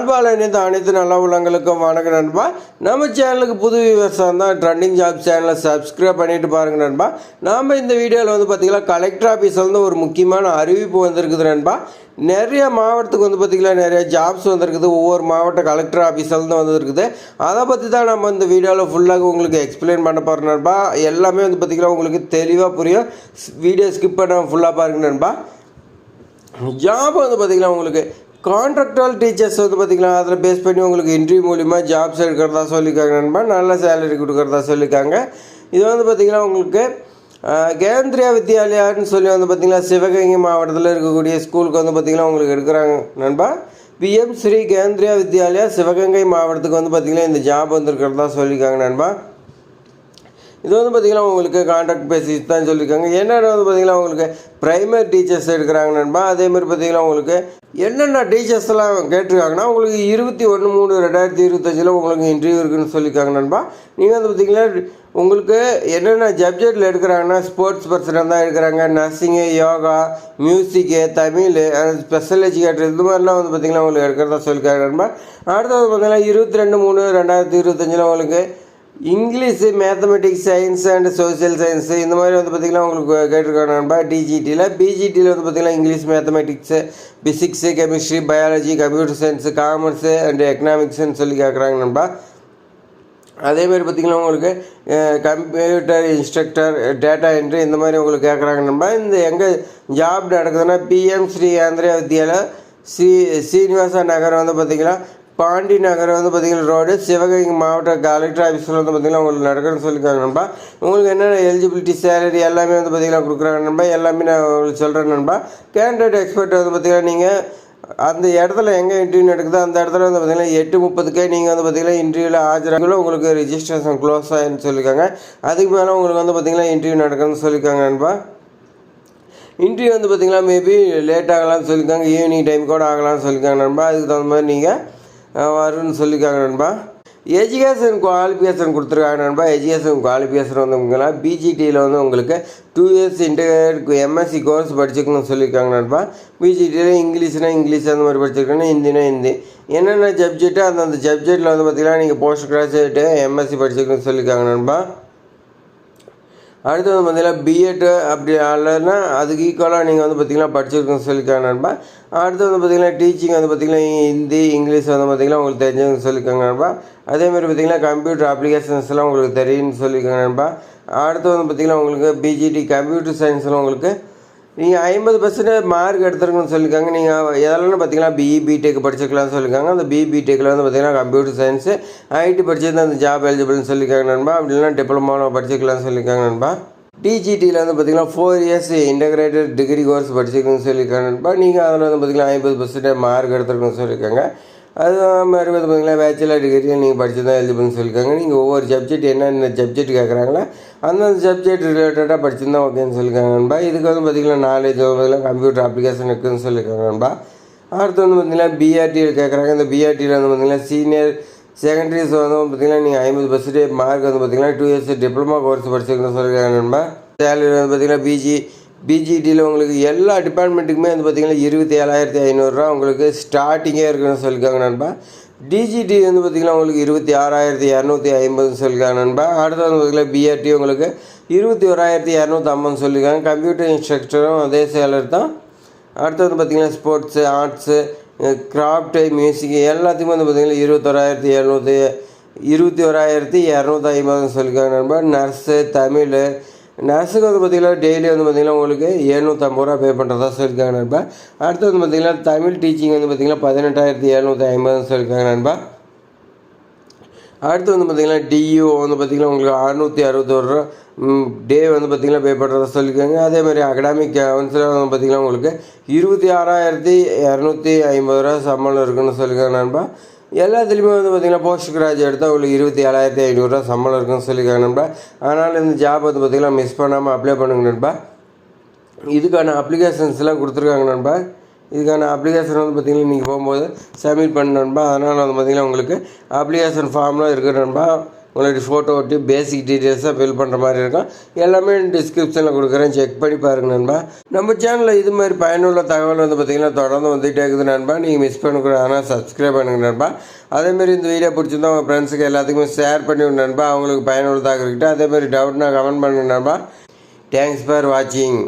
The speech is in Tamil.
ஜாபால் இணைந்த அனைத்து நல்ல உள்ளங்களுக்கும் வணக்கம் நண்பா. நம்ம சேனலுக்கு புது வியூவர்ஸாக தான் ட்ரெண்டிங் ஜாப் சேனலை சப்ஸ்கிரைப் பண்ணிட்டு பாருங்கள் நண்பா. நாம் இந்த வீடியோவில் பார்த்திங்கன்னா கலெக்டர் ஆஃபீஸில் ஒரு முக்கியமான அறிவிப்பு வந்திருக்குது நண்பா. நிறைய மாவட்டத்துக்கு பார்த்திங்கன்னா நிறைய ஜாப்ஸ் வந்திருக்குது. ஒவ்வொரு மாவட்ட கலெக்டர் ஆஃபீஸில் தான் வந்துருக்குது. அதை பற்றி தான் நம்ம இந்த வீடியோவில் ஃபுல்லாக உங்களுக்கு எக்ஸ்பிளைன் பண்ண போகிறோம் நண்பா. எல்லாமே பார்த்திங்கன்னா உங்களுக்கு தெளிவாக புரியும். வீடியோ ஸ்கிப் பண்ண ஃபுல்லாக பாருங்கள் நண்பா. ஜாப் பார்த்திங்கன்னா உங்களுக்கு கான்ட்ராக்டுவல் டீச்சர்ஸ் பார்த்திங்கன்னா அதில் பேஸ் பண்ணி உங்களுக்கு இன்டர்வியூ மூலிமா ஜாப்ஸ் எடுக்கிறதா சொல்லியிருக்காங்க நண்பா. நல்ல சேலரி கொடுக்குறதா சொல்லியிருக்காங்க. இது பார்த்திங்கன்னா உங்களுக்கு கேந்திரியா வித்யாலயான்னு சொல்லி பார்த்திங்கன்னா சிவகங்கை மாவட்டத்தில் இருக்கக்கூடிய ஸ்கூலுக்கு பார்த்திங்கன்னா உங்களுக்கு எடுக்கிறாங்க நண்பா. பிஎம் ஸ்ரீ கேந்திரியா வித்யாலயா சிவகங்கை மாவட்டத்துக்கு பார்த்திங்கன்னா இந்த ஜாப் இருக்கிறதா சொல்லியிருக்காங்க நண்பா. இது பார்த்திங்கன்னா உங்களுக்கு கான்ட்ராக்ட் பேசிஸ் தான் சொல்லியிருக்காங்க. என்னென்ன பார்த்திங்கன்னா உங்களுக்கு ப்ரைமரி டீச்சர்ஸ் எடுக்கிறாங்க நண்பா. அதேமாதிரி பார்த்திங்கன்னா உங்களுக்கு என்னென்ன டீச்சர்ஸ்லாம் கேட்டிருக்காங்கன்னா உங்களுக்கு 21/3/2025 உங்களுக்கு இன்டர்வியூ இருக்குதுன்னு சொல்லியிருக்காங்க நண்பா. நீங்கள் பார்த்திங்கன்னா உங்களுக்கு என்னென்ன சப்ஜெக்டில் எடுக்கிறாங்கன்னா ஸ்போர்ட்ஸ் பர்சனாக தான் எடுக்கிறாங்க. நர்சிங்கு, யோகா, மியூசிக்கு, தமிழ், ஸ்பெஷல் எஜுகேட்டர் இது மாதிரிலாம் பார்த்திங்கன்னா உங்களுக்கு எடுக்கிறதா சொல்லியிருக்காங்க நண்பா. அடுத்தது பார்த்திங்கன்னா 22/3/2025 உங்களுக்கு English, mathematics, science and social science இந்த மாதிரி பார்த்திங்கன்னா உங்களுக்கு கேட்டிருக்காங்க நண்பா. டிஜிடியில் பிஜிடியில் பார்த்திங்கன்னா English, mathematics, physics, chemistry, biology, computer science, commerce and எக்கனாமிக்ஸ்ன்னு சொல்லி கேட்குறாங்க நண்பா. அதேமாதிரி பார்த்திங்கன்னா உங்களுக்கு கம்ப்யூட்டர் இன்ஸ்ட்ரக்டர், டேட்டா என்ட்ரி இந்த மாதிரி உங்களுக்கு கேட்குறாங்க நண்பா. இந்த எங்கே ஜாப் நடக்குதுன்னா பிஎம் ஸ்ரீ கேந்திரியா வித்யாலயா சீனிவாசா நகர் பார்த்திங்கன்னா பாண்டி நகர் பார்த்திங்கன்னா ரோடு சிவகங்கை மாவட்ட கலெக்டர் ஆஃபீஸில் பார்த்திங்கன்னா உங்களுக்கு நடக்குதுன்னு சொல்லியிருக்காங்க நண்பா. உங்களுக்கு என்னென்ன எலிஜிபிலிட்டி, சேலரி எல்லாமே பார்த்திங்கன்னா கொடுக்குறாங்க நண்பா. எல்லாமே நான் உங்களுக்கு சொல்கிறேன் நண்பா. கேண்டிடேட் எக்ஸ்பர்ட் பார்த்திங்கன்னா நீங்கள் அந்த இடத்துல எங்கே இன்டர்வியூ நடக்குதோ அந்த இடத்துல பார்த்திங்கன்னா 8:30க்கே நீங்கள் பார்த்திங்கன்னா இன்டர்வியூவில் ஆஜராக உங்களுக்கு ரிஜிஸ்ட்ரேஷன் க்ளோஸ் ஆகின்னு சொல்லியிருக்காங்க. அதுக்கு மேலே உங்களுக்கு பார்த்திங்கன்னா இன்டர்வியூ நடக்குதுன்னு சொல்லியிருக்காங்க நண்பா. இன்டர்வியூ பார்த்திங்கன்னா மேபி லேட் ஆகலாம்னு சொல்லியிருக்காங்க. ஈவினிங் டைம் கூட ஆகலாம்னு சொல்லியிருக்காங்க நண்பா. அதுக்கு தகுந்த மாதிரி நீங்கள் வரும்னு சொல்லியிருக்காங்க நண்பா. எஜுகேஷன் குவாலிஃபிகேஷன் கொடுத்துருக்காங்க நண்பா. எஜுகேஷன் குவாலிஃபிகேஷன் உங்களால் பிஜிடியில் உங்களுக்கு 2 இயர்ஸ் இன்டகிரேட் எம்எஸ்சி கோர்ஸ் படிச்சுக்கணும்னு சொல்லியிருக்காங்க நண்பா. பிஜிடியில் இங்கிலீஷ்னா இங்கிலீஷ் அந்த மாதிரி படிச்சிருக்கணும், ஹிந்தினா ஹிந்தி. என்னென்ன சப்ஜெக்ட்டு அந்தந்த சப்ஜெக்டில் பார்த்திங்கன்னா நீங்கள் போஸ்ட் கிராஜுவேட்டு எம்எஸ்சி படிச்சுக்கணும்னு சொல்லியிருக்காங்க நண்பா. அடுத்து பார்த்திங்கன்னா பிஎட் அப்படி இல்லைன்னா அதுக்கு ஈக்குவலாக நீங்கள் பார்த்திங்கன்னா படிச்சிருக்கணும்னு சொல்லியிருக்காங்க நண்பா. அடுத்து பார்த்திங்கன்னா டீச்சிங் பார்த்திங்கன்னா ஹிந்தி, இங்கிலீஷ் பார்த்திங்கன்னா உங்களுக்கு தெரிஞ்சவங்க சொல்லியிருக்காங்க நண்பா. அதேமாதிரி பார்த்திங்கன்னா கம்ப்யூட்டர் அப்ளிகேஷன்ஸ்லாம் உங்களுக்கு தெரியும்னு சொல்லியிருக்காங்க நண்பா. அடுத்து பார்த்திங்கன்னா உங்களுக்கு பிஜிடி கம்ப்யூட்டர் சயின்ஸில் உங்களுக்கு நீங்கள் 50% மார்க் எடுத்துருக்குன்னு சொல்லியிருக்காங்க. நீங்கள் எதெல்லாம் பார்த்திங்கன்னா பிடெக் படிச்சிருக்கலாம்னு சொல்லியிருக்காங்க. அந்த பிடெக்கில் பார்த்திங்கன்னா கம்ப்யூட்டர் சயின்ஸு, ஐடி படிச்சிருந்தா அந்த ஜாப் எலிஜிபிள்னு சொல்லியிருக்காங்க நண்பா. அப்படி இல்லைனா டிப்ளமோவில் படிச்சிருக்கலாம்னு சொல்லியிருக்காங்க நண்பா. டிஜிடியில் பார்த்திங்கன்னா 4 இயர்ஸ் இன்டகிரேட்டட் டிகிரி கோர்ஸ் படிச்சிருக்குன்னு சொல்லியிருக்காங்க நண்பா. நீங்கள் அதில் பார்த்திங்கன்னா 50% மார்க் எடுத்துருக்குன்னு சொல்லியிருக்காங்க. அது மாதிரி பார்த்திங்கன்னா பேச்சுலர் டிகிரியை நீங்கள் படித்து தான் எலிஜிபிள்னு சொல்லியிருக்காங்க. நீங்கள் ஒவ்வொரு சப்ஜெக்ட் என்னென்ன சப்ஜெக்ட் கேட்குறாங்களோ அந்தந்த சப்ஜெக்ட் ரிலேட்டடாக படிச்சிருந்தா ஓகேன்னு சொல்லியிருக்காங்க நண்பா. இதுக்கு பார்த்திங்கன்னா நாலேஜ் கம்ப்யூட்டர் அப்ளிகேஷன் இருக்குதுன்னு சொல்லியிருக்காங்க நண்பா. அடுத்து பார்த்திங்கன்னா பிஆர்டியில் கேட்குறாங்க. இந்த பிஆர்டியில் பார்த்திங்கன்னா சீனியர் செகண்டரிஸ் பார்த்திங்கன்னா நீங்கள் 50% மார்க் பார்த்திங்கன்னா 2 இயர்ஸ் டிப்ளமா கோர்ஸ் படிச்சிருக்கணும்னு சொல்லியிருக்காங்க நண்பா. சேலரி பார்த்திங்கன்னா பிஜிடியில் உங்களுக்கு எல்லா டிபார்ட்மெண்ட்டுக்குமே பார்த்திங்கன்னா 27,500 உங்களுக்கு ஸ்டார்டிங்கே இருக்குன்னு சொல்லியிருக்காங்க நண்பா. டிஜிடி பார்த்திங்கன்னா உங்களுக்கு 26,250 சொல்லியிருக்காங்க நண்பா. அடுத்தது பார்த்திங்கன்னா பிஆர்டி உங்களுக்கு 21,250 சொல்லியிருக்காங்க. கம்ப்யூட்டர் இன்ஸ்ட்ரக்டரும் அதே சேலரி தான். அடுத்தது பார்த்திங்கன்னா ஸ்போர்ட்ஸு, ஆர்ட்ஸு, கிராஃப்ட்டு, மியூசிக்கு எல்லாத்துக்குமே பார்த்திங்கன்னா 21,250 சொல்லியிருக்காங்க நண்பா. நர்ஸு, தமிழ், நர்ஸுக்கு பார்த்திங்கன்னா டெய்லி பார்த்திங்கன்னா உங்களுக்கு 750 ரூபா பே பண்ணுறதா சொல்லியிருக்காங்க நண்பா. அடுத்து பார்த்திங்கன்னா தமிழ் டீச்சிங் பார்த்திங்கன்னா 18,750 சொல்லியிருக்காங்க நண்பா. அடுத்து பார்த்திங்கன்னா டியூ பார்த்திங்கன்னா உங்களுக்கு 661 ரூபா டே பார்த்திங்கன்னா பே பண்ணுறதா சொல்லியிருக்காங்க. அதேமாதிரி அகடாமிக் கவுன்சிலர் பார்த்திங்கன்னா உங்களுக்கு 26,250 ரூபா சம்பளம் இருக்குன்னு சொல்லியிருக்காங்க நண்பா. எல்லாத்துலேயுமே பார்த்திங்கன்னா போஸ்ட் கிராஜுவேட் தான் உங்களுக்கு 27,500 சம்பளம் இருக்குன்னு சொல்லியிருக்காங்க நண்பா. அதனால் இந்த ஜாப் பார்த்திங்கன்னா மிஸ் பண்ணாமல் அப்ளை பண்ணுங்க நண்பா. இதுக்கான அப்ளிகேஷன்ஸ்லாம் கொடுத்துருக்காங்க நண்பா. இதுக்கான அப்ளிகேஷன் பார்த்திங்கன்னா நீங்கள் போகும்போது சப்மிட் பண்ண நண்பா. அதனால் பார்த்திங்கன்னா உங்களுக்கு அப்ளிகேஷன் ஃபார்ம்லாம் இருக்குது நண்பா. உங்களுடைய ஃபோட்டோ ஒட்டி பேசிக் டீட்டெயில்ஸாக ஃபில் பண்ணுற மாதிரி இருக்கும். எல்லாமே டிஸ்கிரிப்ஷனில் கொடுக்குறேன், செக் பண்ணி பாருங்கள் நண்பா. நம்ம சேனலில் இது மாதிரி பயனுள்ள தகவல் வந்து பார்த்திங்கன்னா தொடர்ந்து வந்துகிட்டே இருக்குது நண்பா. நீங்கள் மிஸ் பண்ணக்கூடாது, ஆனால் சப்ஸ்கிரைப் பண்ணுங்கள் நண்பா. அதேமாரி இந்த வீடியோ பிடிச்சிருந்தா உங்கள் ஃப்ரெண்ட்ஸுக்கு எல்லாத்துக்குமே ஷேர் பண்ணி விடு நண்பா. அவங்களுக்கு பயனுள்ளதாக இருக்கட்டும். அதேமாதிரி டவுட்னா கமெண்ட் பண்ணுங்கள் நண்பா. தேங்க்ஸ் ஃபார் வாட்சிங்.